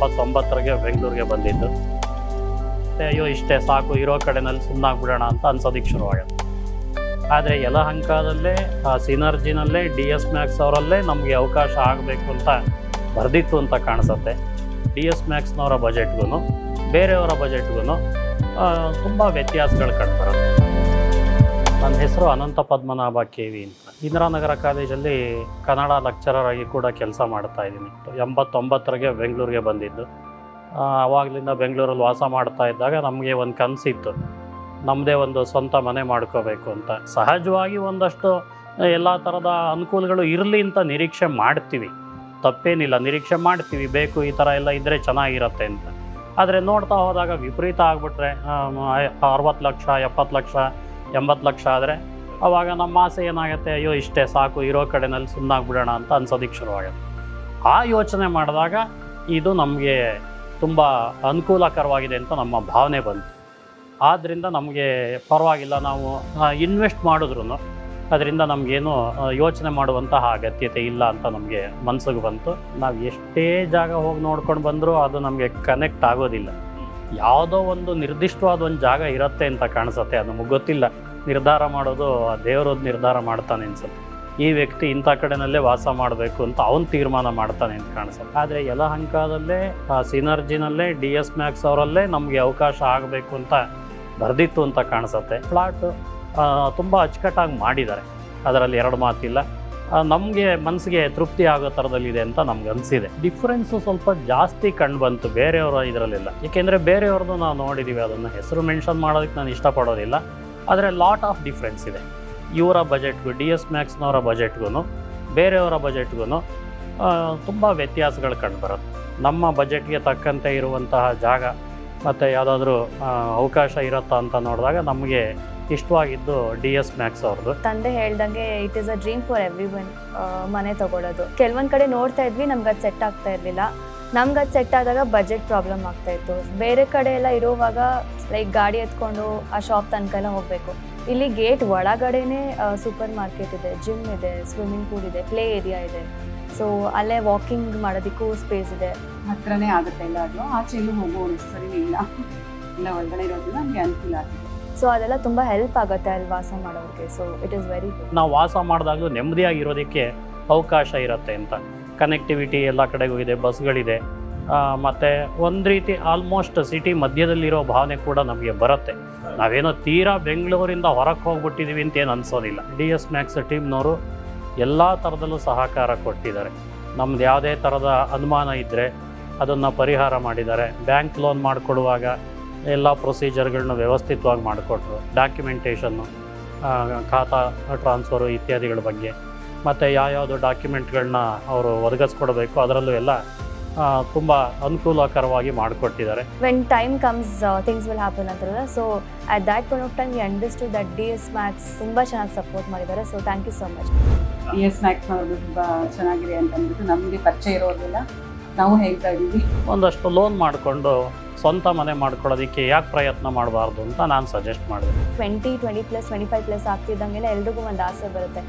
89ರಿಗೆ ಬೆಂಗಳೂರಿಗೆ ಬಂದಿದ್ದು. ಅಯ್ಯೋ ಇಷ್ಟೇ ಸಾಕು, ಇರೋ ಕಡೆನಲ್ಲಿ ಸುಮ್ಮನಾಗ್ಬಿಡೋಣ ಅಂತ ಅನ್ಸೋದಕ್ಕೆ ಶುರುವಾಗುತ್ತೆ. ಆದರೆ ಯಲಹಂಕದಲ್ಲೇ ಸಿನರ್ಜಿನಲ್ಲೇ DS ಮ್ಯಾಕ್ಸ್ ಅವರಲ್ಲೇ ನಮಗೆ ಅವಕಾಶ ಆಗಬೇಕು ಅಂತ ಬರೆದಿತ್ತು ಅಂತ ಕಾಣಿಸುತ್ತೆ. DS ಮ್ಯಾಕ್ಸ್ನವರ ಬಜೆಟ್ಗೂ ಬೇರೆಯವರ ಬಜೆಟ್ಗೂ ತುಂಬ ವ್ಯತ್ಯಾಸಗಳು ಕಂಡುಬರುತ್ತೆ. ನನ್ನ ಹೆಸರು ಅನಂತ ಪದ್ಮನಾಭ KV ಅಂತ. ಇಂದಿರಾನಗರ ಕಾಲೇಜಲ್ಲಿ ಕನ್ನಡ ಲೆಕ್ಚರರ್ ಆಗಿ ಕೂಡ ಕೆಲಸ ಮಾಡ್ತಾ ಇದ್ದೀನಿ. 89ರಿಗೆ ಬೆಂಗಳೂರಿಗೆ ಬಂದಿದ್ದು. ಆವಾಗಲಿಂದ ಬೆಂಗಳೂರಲ್ಲಿ ವಾಸ ಮಾಡ್ತಾ ಇದ್ದಾಗ ನಮಗೆ ಒಂದು ಕನಸಿತ್ತು, ನಮ್ಮದೇ ಒಂದು ಸ್ವಂತ ಮನೆ ಮಾಡ್ಕೋಬೇಕು ಅಂತ. ಸಹಜವಾಗಿ ಒಂದಷ್ಟು ಎಲ್ಲ ಥರದ ಅನುಕೂಲಗಳು ಇರಲಿ ಅಂತ ನಿರೀಕ್ಷೆ ಮಾಡ್ತೀವಿ, ತಪ್ಪೇನಿಲ್ಲ, ನಿರೀಕ್ಷೆ ಮಾಡ್ತೀವಿ, ಬೇಕು ಈ ಥರ ಎಲ್ಲ ಇದ್ದರೆ ಚೆನ್ನಾಗಿರುತ್ತೆ ಅಂತ. ಆದರೆ ನೋಡ್ತಾ ಹೋದಾಗ ವಿಪರೀತ ಆಗಿಬಿಟ್ರೆ 60 ಲಕ್ಷ 70 ಲಕ್ಷ 80 ಲಕ್ಷ ಆದರೆ ಆವಾಗ ನಮ್ಮ ಆಸೆ ಏನಾಗುತ್ತೆ, ಅಯ್ಯೋ ಇಷ್ಟೇ ಸಾಕು, ಇರೋ ಕಡೆನಲ್ಲಿ ಸುಮ್ಮನಾಗ್ಬಿಡೋಣ ಅಂತ ಅನ್ಸೋದಕ್ಕೆ ಶುರುವಾಗುತ್ತೆ. ಆ ಯೋಚನೆ ಮಾಡಿದಾಗ ಇದು ನಮಗೆ ತುಂಬ ಅನುಕೂಲಕರವಾಗಿದೆ ಅಂತ ನಮ್ಮ ಭಾವನೆ ಬಂತು. ಆದ್ದರಿಂದ ನಮಗೆ ಪರವಾಗಿಲ್ಲ, ನಾವು ಇನ್ವೆಸ್ಟ್ ಮಾಡಿದ್ರೂ ಅದರಿಂದ ನಮಗೇನು ಯೋಚನೆ ಮಾಡುವಂತಹ ಅಗತ್ಯತೆ ಇಲ್ಲ ಅಂತ ನಮಗೆ ಮನಸ್ಸಿಗೆ ಬಂತು. ನಾವು ಎಷ್ಟೇ ಜಾಗ ಹೋಗಿ ನೋಡ್ಕೊಂಡು ಬಂದರೂ ಅದು ನಮಗೆ ಕನೆಕ್ಟ್ ಆಗೋದಿಲ್ಲ. ಯಾವುದೋ ಒಂದು ನಿರ್ದಿಷ್ಟವಾದ ಒಂದು ಜಾಗ ಇರುತ್ತೆ ಅಂತ ಕಾಣಿಸುತ್ತೆ, ಅದು ನಮಗೆ ಗೊತ್ತಿಲ್ಲ. ನಿರ್ಧಾರ ಮಾಡೋದು ದೇವರದ್ದು ನಿರ್ಧಾರ ಮಾಡ್ತಾನೆ ಅನ್ಸುತ್ತೆ. ಈ ವ್ಯಕ್ತಿ ಇಂಥ ಕಡೆಯಲ್ಲೇ ವಾಸ ಮಾಡಬೇಕು ಅಂತ ಅವನು ತೀರ್ಮಾನ ಮಾಡ್ತಾನೆ ಅಂತ ಕಾಣಿಸುತ್ತೆ. ಆದರೆ ಯಲಹಂಕದಲ್ಲೇ ಸಿನರ್ಜಿನಲ್ಲೇ DS ಮ್ಯಾಕ್ಸ್ ಅವರಲ್ಲೇ ನಮಗೆ ಅವಕಾಶ ಆಗಬೇಕು ಅಂತ ಬರೆದಿತ್ತು ಅಂತ ಕಾಣಿಸುತ್ತೆ. ಫ್ಲಾಟ್ ತುಂಬ ಅಚ್ಚುಕಟ್ಟಾಗಿ ಮಾಡಿದ್ದಾರೆ, ಅದರಲ್ಲಿ ಎರಡು ಮಾತಿಲ್ಲ. ನಮಗೆ ಮನಸ್ಸಿಗೆ ತೃಪ್ತಿ ಆಗೋ ಥರದಲ್ಲಿದೆ ಅಂತ ನಮ್ಗೆ ಅನಿಸಿದೆ. ಡಿಫ್ರೆನ್ಸು ಸ್ವಲ್ಪ ಜಾಸ್ತಿ ಕಂಡು ಬಂತು ಬೇರೆಯವರ ಇದರಲ್ಲಿಲ್ಲ. ಏಕೆಂದರೆ ಬೇರೆಯವ್ರದ್ದು ನಾವು ನೋಡಿದ್ದೀವಿ, ಅದನ್ನು ಹೆಸರು ಮೆನ್ಷನ್ ಮಾಡೋದಕ್ಕೆ ನಾನು ಇಷ್ಟಪಡೋದಿಲ್ಲ. ಆದರೆ ಲಾಟ್ ಆಫ್ ಡಿಫ್ರೆನ್ಸ್ ಇದೆ ಇವರ ಬಜೆಟ್ಗೂ DS ಮ್ಯಾಕ್ಸ್ನವರ ಬಜೆಟ್ಗೂ ಬೇರೆಯವರ ಬಜೆಟ್ಗೂ ತುಂಬ ವ್ಯತ್ಯಾಸಗಳು ಕಂಡುಬರುತ್ತೆ. ನಮ್ಮ ಬಜೆಟ್ಗೆ ತಕ್ಕಂತೆ ಇರುವಂತಹ ಜಾಗ ಮತ್ತು ಯಾವುದಾದ್ರೂ ಅವಕಾಶ ಇರುತ್ತಾ ಅಂತ ನೋಡಿದಾಗ ನಮಗೆ ಇಷ್ಟವಾಗಿದ್ದು DS ಮ್ಯಾಕ್ಸ್ ಅವ್ರದ್ದು. ತಂದೆ ಹೇಳ್ದಂಗೆ it is a dream for every one ಮನೆ ತಗೊಳ್ಳೋದು. ಕೆಲವೊಂದು ಕಡೆ ನೋಡ್ತಾ ಇದ್ವಿ, ನಮ್ಗೆ ಅದು ಸೆಟ್ ಆಗ್ತಾ ಇರಲಿಲ್ಲ. ನಮ್ಗೆ ಅದು ಸೆಟ್ ಆದಾಗ ಬಜೆಟ್ ಪ್ರಾಬ್ಲಮ್ ಆಗ್ತಾ ಇತ್ತು. ಬೇರೆ ಕಡೆ ಎಲ್ಲ ಇರುವಾಗ ಲೈಕ್ ಗಾಡಿ ಎತ್ಕೊಂಡು ಆ ಶಾಪ್ ತನಕ ಎಲ್ಲ ಹೋಗಬೇಕು. ಇಲ್ಲಿ ಗೇಟ್ ಒಳಗಡೆನೇ ಸೂಪರ್ ಮಾರ್ಕೆಟ್ ಇದೆ, ಜಿಮ್ ಇದೆ, ಸ್ವಿಮ್ಮಿಂಗ್ ಪೂಲ್ ಇದೆ, ಪ್ಲೇ ಏರಿಯಾ ಇದೆ. ಸೊ ಅಲ್ಲೇ ವಾಕಿಂಗ್ ಮಾಡೋದಕ್ಕೂ ಸ್ಪೇಸ್ ಇದೆ. ಹತ್ರನೇ ಆಗುತ್ತೆ ಎಲ್ಲ. ಅದು ಆಚೆ ಎಲ್ಲೂ ಹೋಗೋ ಸರಿನೇ ಇಲ್ಲ, ಎಲ್ಲ ಒಳಗಡೆ ಇರೋದ್ರಿಂದ ನಮಗೆ ಅನುಕೂಲ ಆಗಿದೆ. ಸೊ ಅದೆಲ್ಲ ತುಂಬ ಹೆಲ್ಪ್ ಆಗುತ್ತೆ ಅಲ್ಲಿ ವಾಸ ಮಾಡೋರಿಗೆ. So it is very good. ನಾವು ವಾಸ ಮಾಡಿದಾಗಲೂ ನೆಮ್ಮದಿಯಾಗಿರೋದಕ್ಕೆ ಅವಕಾಶ ಇರುತ್ತೆ ಅಂತ. ಕನೆಕ್ಟಿವಿಟಿ ಎಲ್ಲ ಕಡೆಗೂ ಇದೆ, ಬಸ್ಗಳಿದೆ, ಮತ್ತು ಒಂದು ರೀತಿ ಆಲ್ಮೋಸ್ಟ್ ಸಿಟಿ ಮಧ್ಯದಲ್ಲಿರೋ ಭಾವನೆ ಕೂಡ ನಮಗೆ ಬರುತ್ತೆ. ನಾವೇನೋ ತೀರಾ ಬೆಂಗಳೂರಿಂದ ಹೊರಗೆ ಹೋಗ್ಬಿಟ್ಟಿದ್ದೀವಿ ಅಂತ ಏನು ಅನಿಸೋದಿಲ್ಲ. DS ಮ್ಯಾಕ್ಸ್ ಟೀಮ್ನವರು ಎಲ್ಲ ಥರದಲ್ಲೂ ಸಹಕಾರ ಕೊಟ್ಟಿದ್ದಾರೆ. ನಮ್ದು ಯಾವುದೇ ಥರದ ಅನುಮಾನ ಇದ್ದರೆ ಅದನ್ನು ಪರಿಹಾರ ಮಾಡಿದ್ದಾರೆ. ಬ್ಯಾಂಕ್ ಲೋನ್ ಮಾಡಿಕೊಡುವಾಗ ಎಲ್ಲ ಪ್ರೊಸೀಜರ್ಗಳನ್ನ ವ್ಯವಸ್ಥಿತವಾಗಿ ಮಾಡಿಕೊಟ್ರು. ಡಾಕ್ಯುಮೆಂಟೇಷನ್ನು, ಖಾತಾ ಟ್ರಾನ್ಸ್ಫರು ಇತ್ಯಾದಿಗಳ ಬಗ್ಗೆ, ಮತ್ತು ಯಾವ್ಯಾವುದು ಡಾಕ್ಯುಮೆಂಟ್ಗಳನ್ನ ಅವರು ಒದಗಿಸ್ಕೊಡ್ಬೇಕು ಅದರಲ್ಲೂ ಎಲ್ಲ ತುಂಬ ಅನುಕೂಲಕರವಾಗಿ ಮಾಡಿಕೊಟ್ಟಿದ್ದಾರೆ. When time comes things will happen ಅಂತಾರಲ್ಲ. So at that point of time we understood that DS Max ತುಂಬ ಚೆನ್ನಾಗಿ ಸಪೋರ್ಟ್ ಮಾಡಿದ್ದಾರೆ. So thank you so much. DS Max ಅವ್ರದ್ದು ತುಂಬ ಚೆನ್ನಾಗಿದೆ ಅಂತ ಅಂದ್ಬಿಟ್ಟು ನಮಗೆ ಪರಿಚಯ ಇರೋದಿಲ್ಲ, ನಾವು ಹೇಳ್ತಾ ಇದ್ದೀವಿ. ಒಂದಷ್ಟು ಲೋನ್ ಮಾಡಿಕೊಂಡು ಸ್ವಂತ ಮನೆ ಮಾಡ್ಕೊಳ್ಳೋದಕ್ಕೆ ಯಾಕೆ ಪ್ರಯತ್ನ ಮಾಡಬಾರ್ದು ಅಂತ ನಾನು ಸಜೆಸ್ಟ್ ಮಾಡಿದೆ. 20+ 25+ ಆಗ್ತಿದ್ದಂಗೆಲ್ಲ ಎಲ್ರಿಗೂ ಒಂದು ಆಸೆ ಬರುತ್ತೆ,